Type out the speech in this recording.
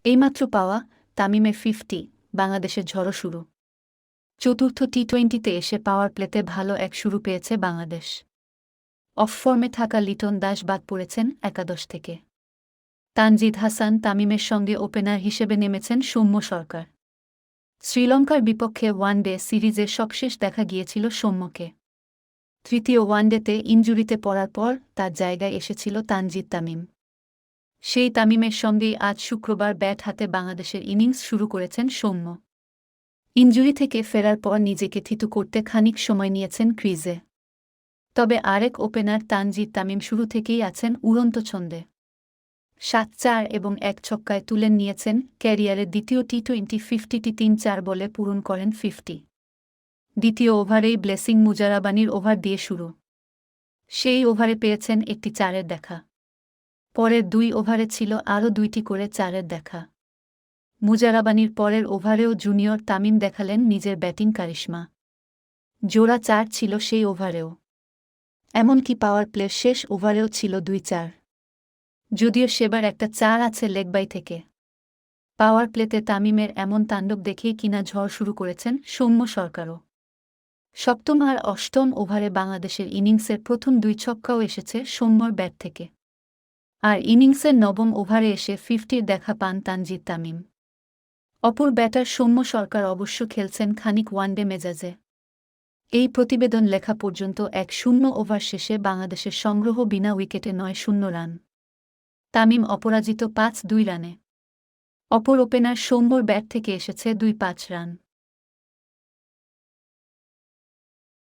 এইমাত্র পাওয়া তামিমের 50, বাংলাদেশের ঝড়ো শুরু। চতুর্থ টি-20তে এসে পাওয়ার প্লেতে ভালো এক শুরু পেয়েছে বাংলাদেশ। অফ ফর্মে থাকা লিটন দাস বাদ পড়েছেন একাদশ থেকে। তানজিদ হাসান তামিমের সঙ্গে ওপেনার হিসেবে নেমেছেন সৌম্য সরকার। শ্রীলঙ্কার বিপক্ষে ওয়ানডে সিরিজে সবশেষ দেখা গিয়েছিল সৌম্যকে। তৃতীয় ওয়ানডেতে ইনজুরিতে পড়ার পর তার জায়গায় এসেছিল তানজিদ তামিম। সেই তামিমের সঙ্গেই আজ শুক্রবার ব্যাট হাতে বাংলাদেশের ইনিংস শুরু করেছেন সৌম্য। ইনজুরি থেকে ফেরার পর নিজেকে থিতু করতে খানিক সময় নিয়েছেন ক্রিজে। তবে আরেক ওপেনার তানজিদ তামিম শুরু থেকেই আছেন উড়ন্ত ছন্দে। 7-4 এবং 1 ছক্কায় তুলে নিয়েছেন ক্যারিয়ারের দ্বিতীয় টি-20 50টি 3-4 বলে পূরণ করেন 50। দ্বিতীয় ওভারেই ব্লেসিং মুজারাবানির ওভার দিয়ে শুরু। সেই ওভারে পেয়েছেন একটি 4-এর দেখা। পরের 2 ওভারে ছিল আরও 2টি করে 4-এর দেখা। মুজারাবানির পরের ওভারেও জুনিয়র তামিম দেখালেন নিজের ব্যাটিং কারিশমা। জোড়া 4 ছিল সেই ওভারেও। এমনকি পাওয়ার প্লের শেষ ওভারেও ছিল 2-4। যদিও সেবার একটা 4 আছে লেগবাই থেকে। পাওয়ার প্লেতে তামিমের এমন তাণ্ডব দেখেই কিনা ঝড় শুরু করেছেন সৌম্য সরকারও। সপ্তম আর অষ্টম ওভারে বাংলাদেশের ইনিংসের প্রথম 2 ছক্কাও এসেছে সৌম্যর ব্যাট থেকে। আর ইনিংসের নবম ওভারে এসে 50-র দেখা পান তানজিদ তামিম। অপর ব্যাটার সৌম্য সরকার অবশ্য খেলছেন খানিক ওয়ানডে মেজাজে। এই প্রতিবেদন লেখা পর্যন্ত 1-0 ওভার শেষে বাংলাদেশের সংগ্রহ বিনা উইকেটে 9-0 রান। তামিম অপরাজিত 5-2 রানে। অপর ওপেনার সৌম্যর ব্যাট থেকে এসেছে 2-5 রান।